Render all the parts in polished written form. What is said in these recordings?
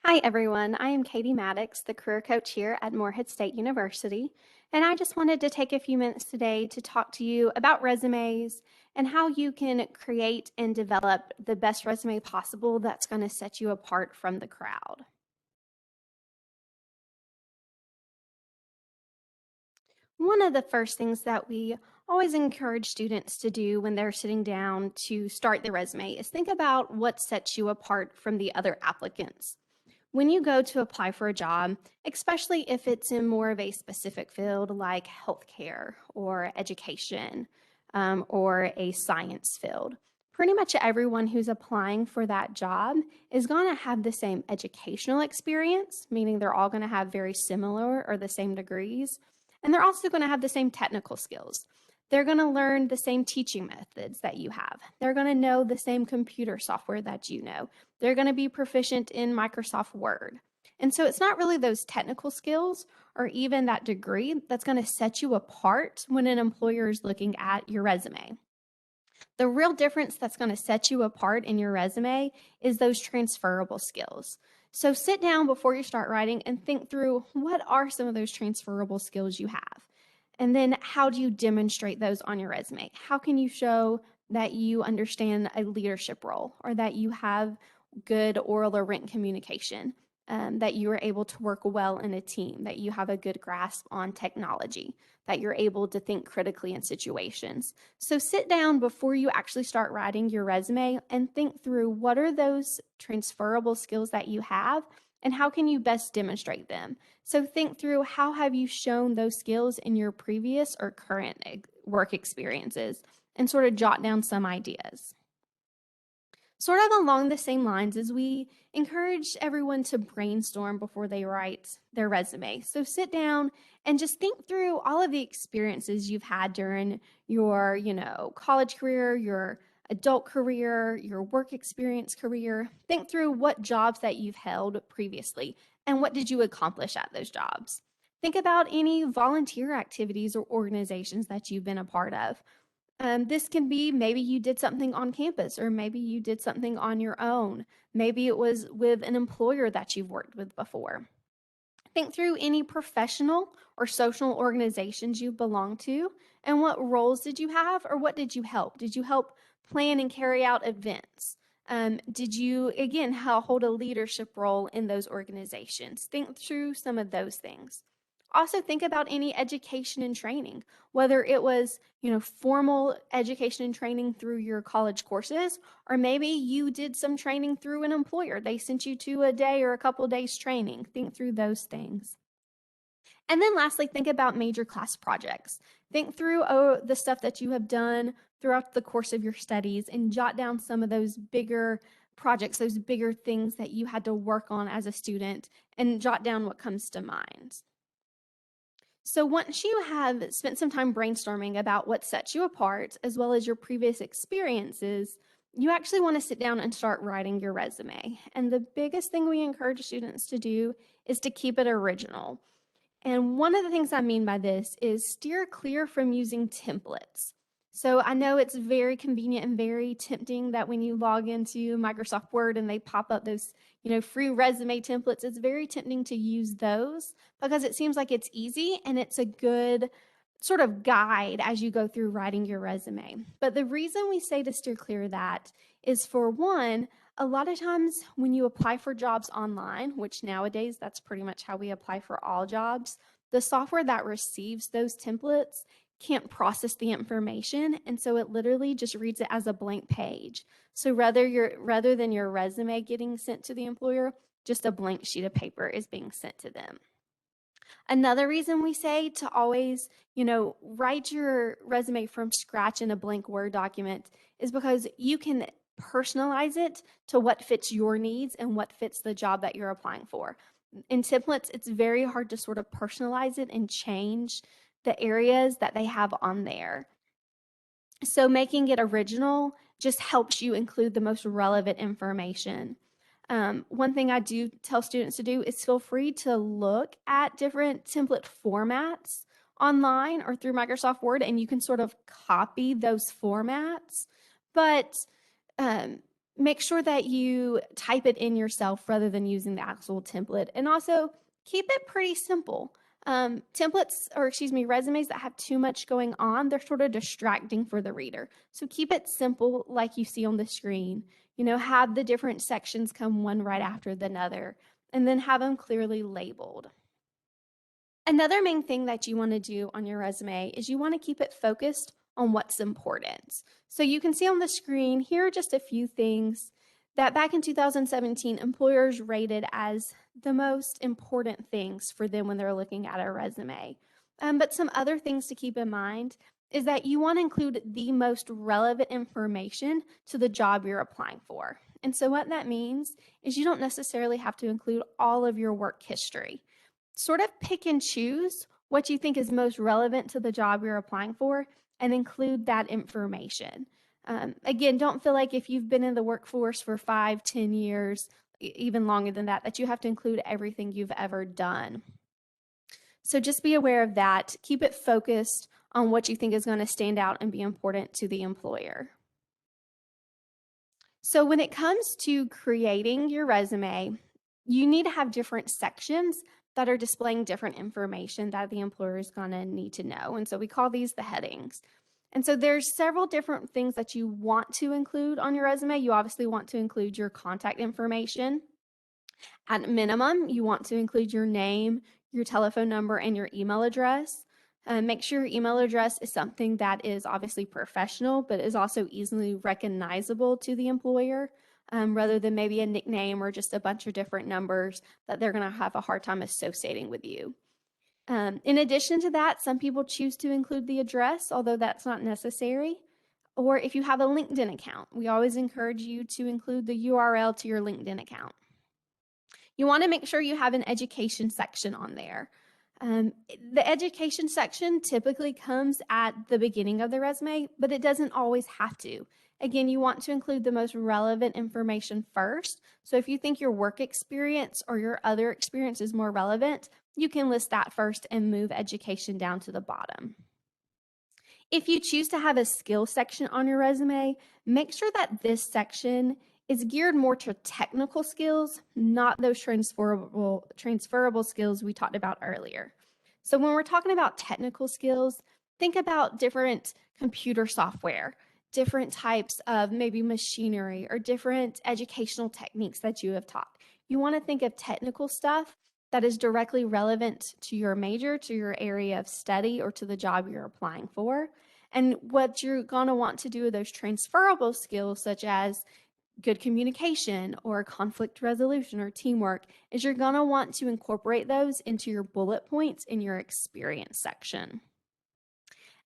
Hi, everyone. I am Katie Maddox, the career coach here at Morehead State University. And I just wanted to take a few minutes today to talk to you about resumes and how you can create and develop the best resume possible that's going to set you apart from the crowd. One of the first things that we always encourage students to do when they're sitting down to start their resume is think about what sets you apart from the other applicants. When you go to apply for a job, especially if it's in more of a specific field like healthcare or education or a science field, pretty much everyone who's applying for that job is going to have the same educational experience, meaning they're all going to have very similar or the same degrees, and they're also going to have the same technical skills. They're going to learn the same teaching methods that you have. They're going to know the same computer software that you know. They're going to be proficient in Microsoft Word. And so it's not really those technical skills or even that degree that's going to set you apart when an employer is looking at your resume. The real difference that's going to set you apart in your resume is those transferable skills. So sit down before you start writing and think through what are some of those transferable skills you have? And then how do you demonstrate those on your resume? How can you show that you understand a leadership role or that you have good oral or written communication, that you are able to work well in a team, that you have a good grasp on technology, that you're able to think critically in situations? So sit down before you actually start writing your resume and think through what are those transferable skills that you have and how can you best demonstrate them. So think through how have you shown those skills in your previous or current work experiences and sort of jot down some ideas. Sort of along the same lines as we encourage everyone to brainstorm before they write their resume. So sit down and just think through all of the experiences you've had during your, college career, your adult career, your work experience career. Think through what jobs that you've held previously and what did you accomplish at those jobs. Think about any volunteer activities or organizations that you've been a part of. This can be maybe you did something on campus, or maybe you did something on your own. Maybe it was with an employer that you've worked with before. Think through any professional or social organizations you belong to and what roles did you have or what did you help? Did you help plan and carry out events? Did you, again, hold a leadership role in those organizations? Think through some of those things. Also, think about any education and training, whether it was, formal education and training through your college courses, or maybe you did some training through an employer. They sent you to a day or a couple days training. Think through those things. And then lastly, think about major class projects. Think through the stuff that you have done throughout the course of your studies and jot down some of those bigger projects, those bigger things that you had to work on as a student, and jot down what comes to mind. So once you have spent some time brainstorming about what sets you apart, as well as your previous experiences, you actually want to sit down and start writing your resume. And the biggest thing we encourage students to do is to keep it original. And one of the things I mean by this is steer clear from using templates. So I know it's very convenient and very tempting that when you log into Microsoft Word and they pop up those, free resume templates, it's very tempting to use those because it seems like it's easy and it's a good sort of guide as you go through writing your resume. But the reason we say to steer clear of that is, for one, a lot of times when you apply for jobs online, which nowadays that's pretty much how we apply for all jobs, the software that receives those templates can't process the information, and so it literally just reads it as a blank page. So rather than your resume getting sent to the employer, just a blank sheet of paper is being sent to them. Another reason we say to always, write your resume from scratch in a blank Word document is because you can personalize it to what fits your needs and what fits the job that you're applying for. In templates, it's very hard to sort of personalize it and change the areas that they have on there. So making it original just helps you include the most relevant information. One thing I do tell students to do is feel free to look at different template formats online or through Microsoft Word, and you can sort of copy those formats. But Make sure that you type it in yourself rather than using the actual template. And also keep it pretty simple. Templates, or excuse me, resumes that have too much going on, they're sort of distracting for the reader. So keep it simple like you see on the screen. Have the different sections come one right after the other, and then have them clearly labeled. Another main thing that you want to do on your resume is you want to keep it focused on what's important. So you can see on the screen, here are just a few things that back in 2017, employers rated as the most important things for them when they're looking at a resume. But some other things to keep in mind is that you want to include the most relevant information to the job you're applying for. And so what that means is you don't necessarily have to include all of your work history. Sort of pick and choose what you think is most relevant to the job you're applying for and include that information. Again, don't feel like if you've been in the workforce for 5, 10 years, even longer than that, that you have to include everything you've ever done. So just be aware of that. Keep it focused on what you think is going to stand out and be important to the employer. So when it comes to creating your resume, you need to have different sections that are displaying different information that the employer is going to need to know. And so we call these the headings. And so there's several different things that you want to include on your resume. You obviously want to include your contact information. At minimum, you want to include your name, your telephone number, and your email address. Make sure your email address is something that is obviously professional, but is also easily recognizable to the employer, rather than maybe a nickname or just a bunch of different numbers that they're going to have a hard time associating with you. In addition to that, some people choose to include the address, although that's not necessary. Or if you have a LinkedIn account, we always encourage you to include the URL to your LinkedIn account. You want to make sure you have an education section on there. The education section typically comes at the beginning of the resume, but it doesn't always have to. Again, you want to include the most relevant information first. So if you think your work experience or your other experience is more relevant, you can list that first and move education down to the bottom. If you choose to have a skill section on your resume, make sure that this section is geared more to technical skills, not those transferable skills we talked about earlier. So when we're talking about technical skills, think about different computer software, different types of maybe machinery, or different educational techniques that you have taught. You want to think of technical stuff that is directly relevant to your major, to your area of study, or to the job you're applying for. And what you're going to want to do with those transferable skills, such as good communication or conflict resolution or teamwork, is you're going to want to incorporate those into your bullet points in your experience section.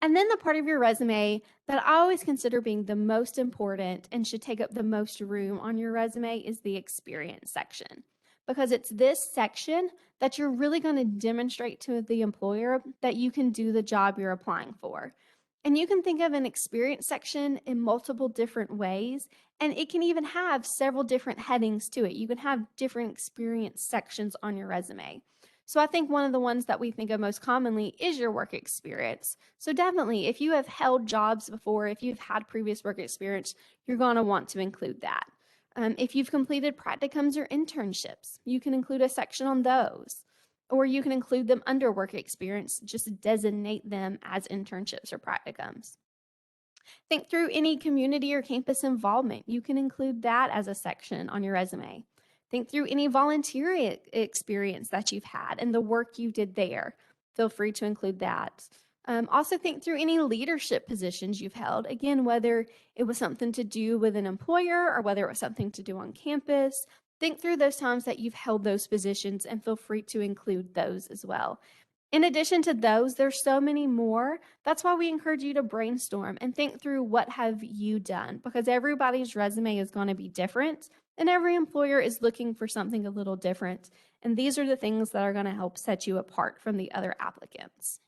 And then the part of your resume that I always consider being the most important and should take up the most room on your resume is the experience section, because it's this section that you're really going to demonstrate to the employer that you can do the job you're applying for. And you can think of an experience section in multiple different ways, and it can even have several different headings to it. You can have different experience sections on your resume. So I think one of the ones that we think of most commonly is your work experience. So definitely, if you have held jobs before, if you've had previous work experience, you're going to want to include that. If you've completed practicums or internships, you can include a section on those. Or you can include them under work experience, just designate them as internships or practicums. Think through any community or campus involvement. You can include that as a section on your resume. Think through any volunteer experience that you've had and the work you did there. Feel free to include that. Also think through any leadership positions you've held. Again, whether it was something to do with an employer or whether it was something to do on campus. Think through those times that you've held those positions and feel free to include those as well. In addition to those, there's so many more. That's why we encourage you to brainstorm and think through what have you done, because everybody's resume is going to be different and every employer is looking for something a little different. And these are the things that are going to help set you apart from the other applicants.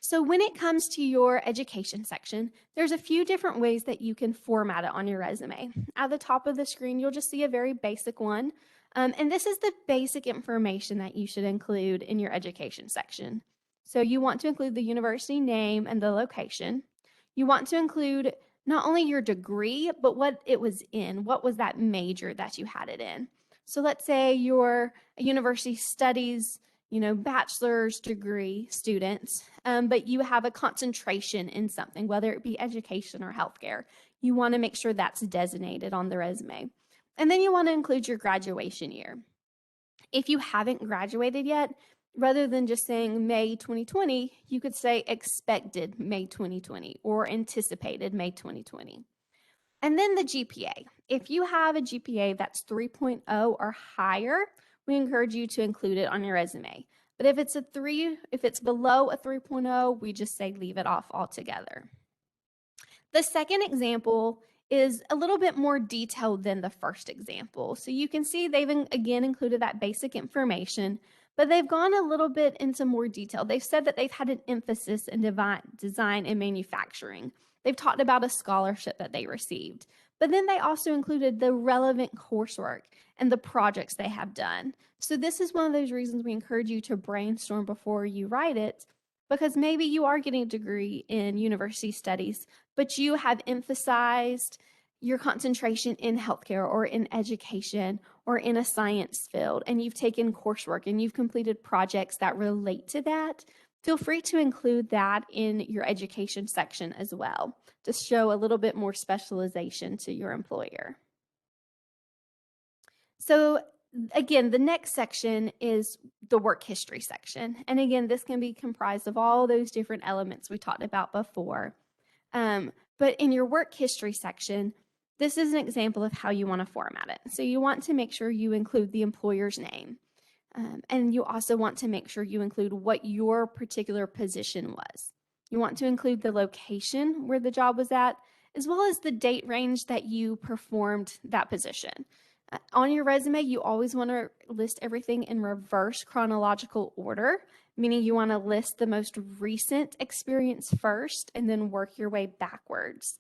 So when it comes to your education section, there's a few different ways that you can format it on your resume. At the top of the screen, you'll just see a very basic one. And this is the basic information that you should include in your education section. So you want to include the university name and the location. You want to include not only your degree, but what it was in. What was that major that you had it in? So let's say you're a university studies, bachelor's degree student, but you have a concentration in something, whether it be education or healthcare. You want to make sure that's designated on the resume. And then you want to include your graduation year. If you haven't graduated yet, rather than just saying May 2020, you could say expected May 2020 or anticipated May 2020. And then the GPA. If you have a GPA that's 3.0 or higher, we encourage you to include it on your resume. But if it's below a 3.0, we just say leave it off altogether. The second example is a little bit more detailed than the first example. So you can see they've again included that basic information, but they've gone a little bit into more detail. They've said that they've had an emphasis in design and manufacturing. They've talked about a scholarship that they received, but then they also included the relevant coursework and the projects they have done. So this is one of those reasons we encourage you to brainstorm before you write it, because maybe you are getting a degree in university studies, but you have emphasized your concentration in healthcare or in education or in a science field, and you've taken coursework and you've completed projects that relate to that. Feel free to include that in your education section as well to show a little bit more specialization to your employer. So again, the next section is the work history section. And again, this can be comprised of all those different elements we talked about before. But in your work history section, this is an example of how you want to format it. So you want to make sure you include the employer's name. And you also want to make sure you include what your particular position was. You want to include the location where the job was at, as well as the date range that you performed that position. On your resume, you always want to list everything in reverse chronological order, meaning you want to list the most recent experience first and then work your way backwards.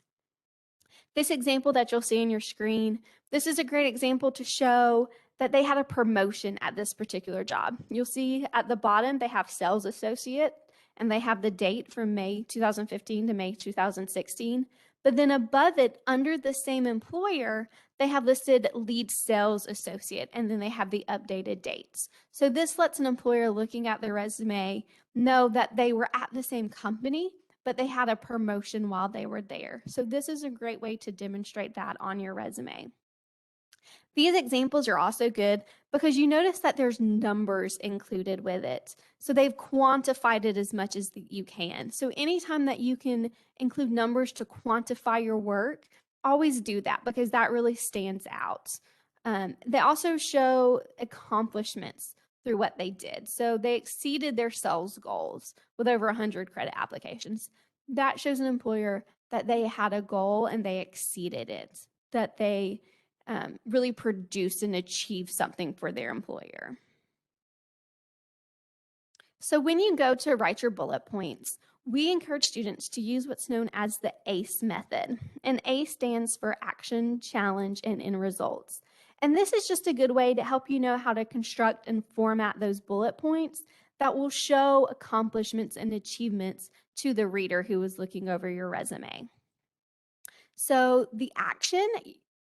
This example that you'll see on your screen, this is a great example to show that they had a promotion at this particular job. You'll see at the bottom, they have sales associate, and they have the date from May 2015 to May 2016. But then above it, under the same employer, they have listed lead sales associate, and then they have the updated dates. So this lets an employer looking at their resume know that they were at the same company, but they had a promotion while they were there. So this is a great way to demonstrate that on your resume. These examples are also good because you notice that there's numbers included with it. So they've quantified it as much as you can. So anytime that you can include numbers to quantify your work, always do that because that really stands out. They also show accomplishments through what they did. So they exceeded their sales goals with over 100 credit applications. That shows an employer that they had a goal and they exceeded it, that they really produce and achieve something for their employer. So when you go to write your bullet points, we encourage students to use what's known as the ACE method. And ACE stands for action, challenge, and end results. And this is just a good way to help you know how to construct and format those bullet points that will show accomplishments and achievements to the reader who is looking over your resume. So the action,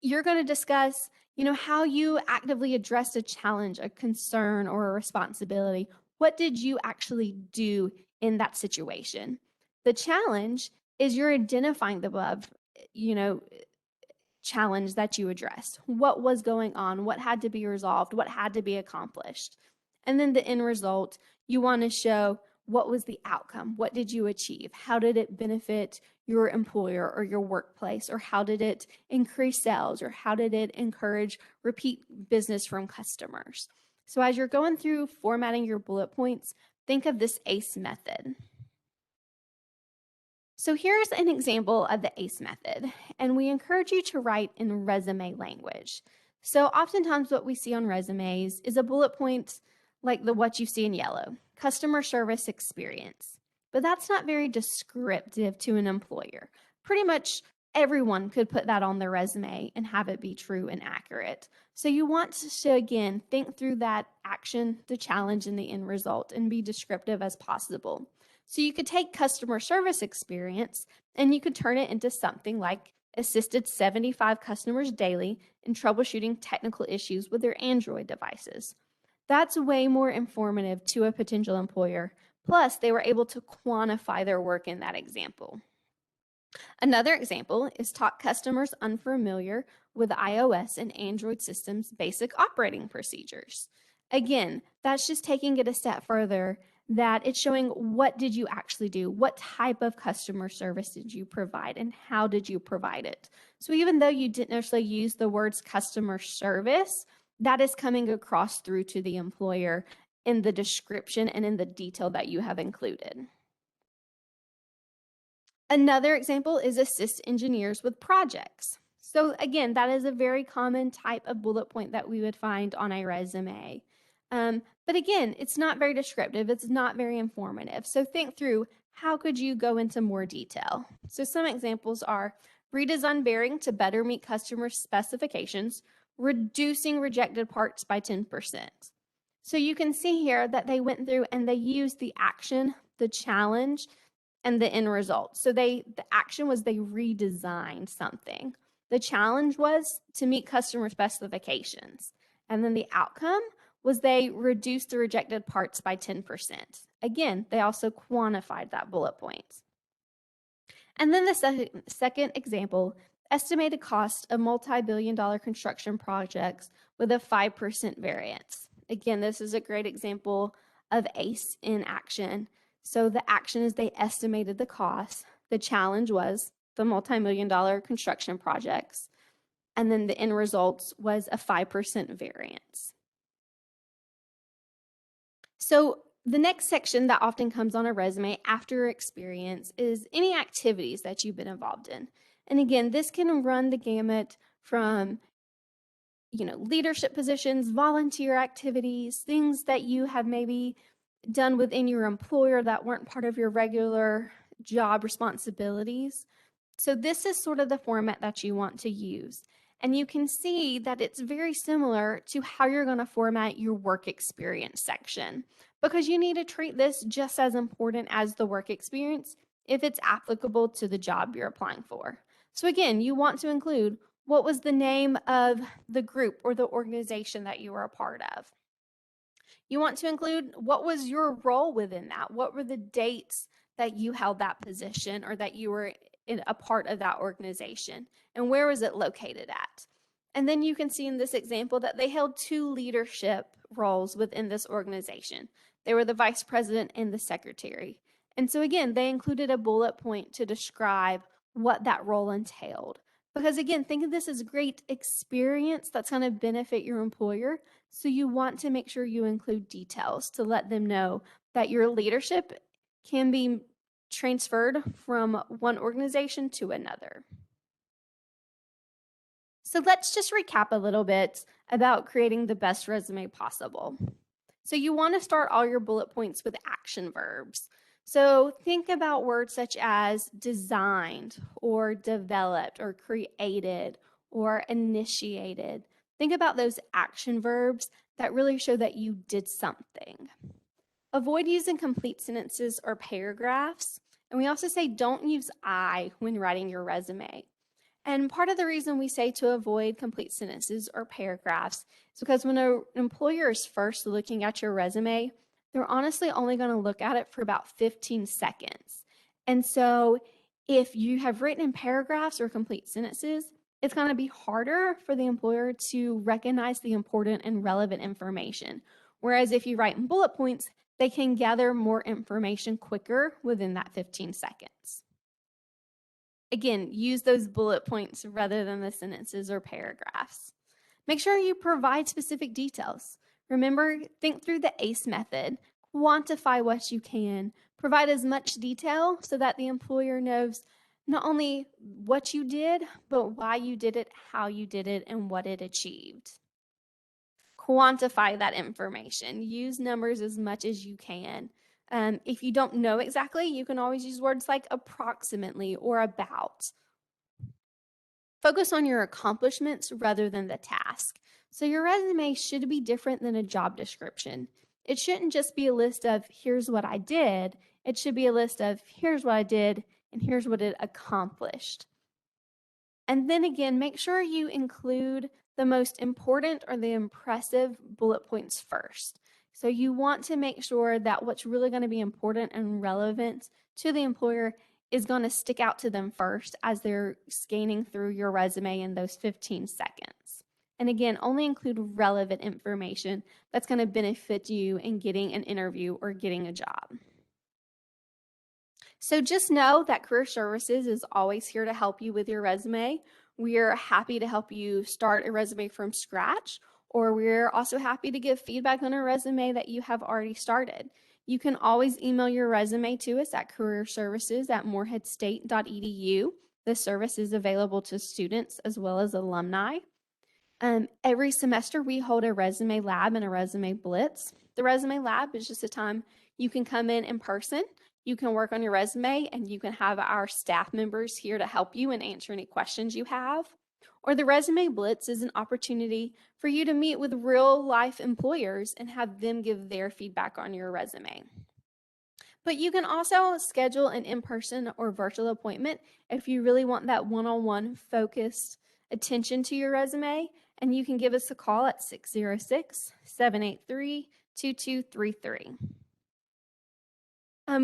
you're going to discuss, how you actively addressed a challenge, a concern, or a responsibility. What did you actually do in that situation? The challenge is you're identifying the above, challenge that you addressed. What was going on? What had to be resolved? What had to be accomplished? And then the end result, you want to show what was the outcome? What did you achieve? How did it benefit your employer or your workplace? Or how did it increase sales? Or how did it encourage repeat business from customers? So as you're going through formatting your bullet points, think of this ACE method. So here's an example of the ACE method, and we encourage you to write in resume language. So oftentimes what we see on resumes is a bullet point like what you see in yellow, customer service experience. But that's not very descriptive to an employer. Pretty much everyone could put that on their resume and have it be true and accurate. So you want to, again, think through that action, the challenge, and the end result and be descriptive as possible. So you could take customer service experience and you could turn it into something like assisted 75 customers daily in troubleshooting technical issues with their Android devices. That's way more informative to a potential employer. Plus, they were able to quantify their work in that example. Another example is taught customers unfamiliar with iOS and Android systems basic operating procedures. Again, that's just taking it a step further, that it's showing what did you actually do? What type of customer service did you provide and how did you provide it? So even though you didn't necessarily use the words customer service, that is coming across through to the employer in the description and in the detail that you have included. Another example is assist engineers with projects. So again, that is a very common type of bullet point that we would find on a resume. But again, it's not very descriptive. It's not very informative. So think through, how could you go into more detail? So some examples are redesign bearing to better meet customer specifications, reducing rejected parts by 10%. So you can see here that they went through and they used the action, the challenge, and the end result. So the action was they redesigned something. The challenge was to meet customer specifications. And then the outcome was they reduced the rejected parts by 10%. Again, they also quantified that bullet point. And then the second example, estimated cost of multi-billion-dollar construction projects with a 5% variance. Again, this is a great example of ACE in action. So the action is they estimated the cost. The challenge was the multi-million-dollar construction projects. And then the end results was a 5% variance. So the next section that often comes on a resume after experience is any activities that you've been involved in. And again, this can run the gamut from leadership positions, volunteer activities, things that you have maybe done within your employer that weren't part of your regular job responsibilities. So this is sort of the format that you want to use. And you can see that it's very similar to how you're going to format your work experience section, because you need to treat this just as important as the work experience if it's applicable to the job you're applying for. So again, you want to include what was the name of the group or the organization that you were a part of. You want to include what was your role within that? What were the dates that you held that position or that you were a part of that organization? And where was it located at? And then you can see in this example that they held 2 leadership roles within this organization. They were the vice president and the secretary. And so again, they included a bullet point to describe what that role entailed. Because again, think of this as great experience that's going to benefit your employer. So you want to make sure you include details to let them know that your leadership can be transferred from one organization to another. So let's just recap a little bit about creating the best resume possible. So you want to start all your bullet points with action verbs. So think about words such as designed or developed or created or initiated. Think about those action verbs that really show that you did something. Avoid using complete sentences or paragraphs. And we also say don't use I when writing your resume. And part of the reason we say to avoid complete sentences or paragraphs is because when an employer is first looking at your resume, they're honestly only going to look at it for about 15 seconds. And so if you have written in paragraphs or complete sentences, it's going to be harder for the employer to recognize the important and relevant information. Whereas if you write in bullet points, they can gather more information quicker within that 15 seconds. Again, use those bullet points rather than the sentences or paragraphs. Make sure you provide specific details. Remember, think through the ACE method. Quantify what you can. Provide as much detail so that the employer knows not only what you did, but why you did it, how you did it, and what it achieved. Quantify that information. Use numbers as much as you can. If you don't know exactly, you can always use words like approximately or about. Focus on your accomplishments rather than the task. So your resume should be different than a job description. It shouldn't just be a list of here's what I did. It should be a list of here's what I did and here's what it accomplished. And then again, make sure you include the most important or the impressive bullet points first. So you want to make sure that what's really going to be important and relevant to the employer is going to stick out to them first as they're scanning through your resume in those 15 seconds. And again, only include relevant information that's going to benefit you in getting an interview or getting a job. So just know that Career Services is always here to help you with your resume. We're happy to help you start a resume from scratch, or we're also happy to give feedback on a resume that you have already started. You can always email your resume to us at careerservices@moorheadstate.edu. This service is available to students as well as alumni. Every semester, we hold a resume lab and a resume blitz. The resume lab is just a time you can come in person. You can work on your resume and you can have our staff members here to help you and answer any questions you have. Or the resume blitz is an opportunity for you to meet with real life employers and have them give their feedback on your resume. But you can also schedule an in-person or virtual appointment if you really want that one-on-one focused attention to your resume, and you can give us a call at 606-783-2233.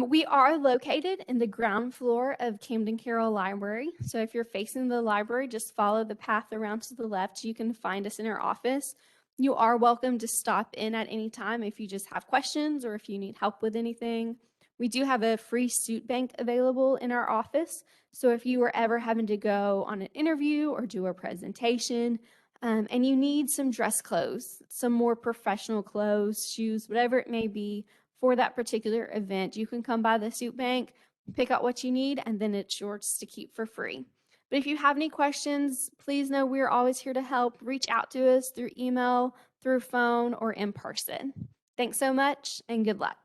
We are located in the ground floor of Camden Carroll Library. So if you're facing the library, just follow the path around to the left. You can find us in our office. You are welcome to stop in at any time if you just have questions or if you need help with anything. We do have a free suit bank available in our office. So if you were ever having to go on an interview or do a presentation, and you need some dress clothes, some more professional clothes, shoes, whatever it may be for that particular event, you can come by the suit bank, pick out what you need, and then it's yours to keep for free. But if you have any questions, please know we're always here to help. Reach out to us through email, through phone, or in person. Thanks so much, and good luck.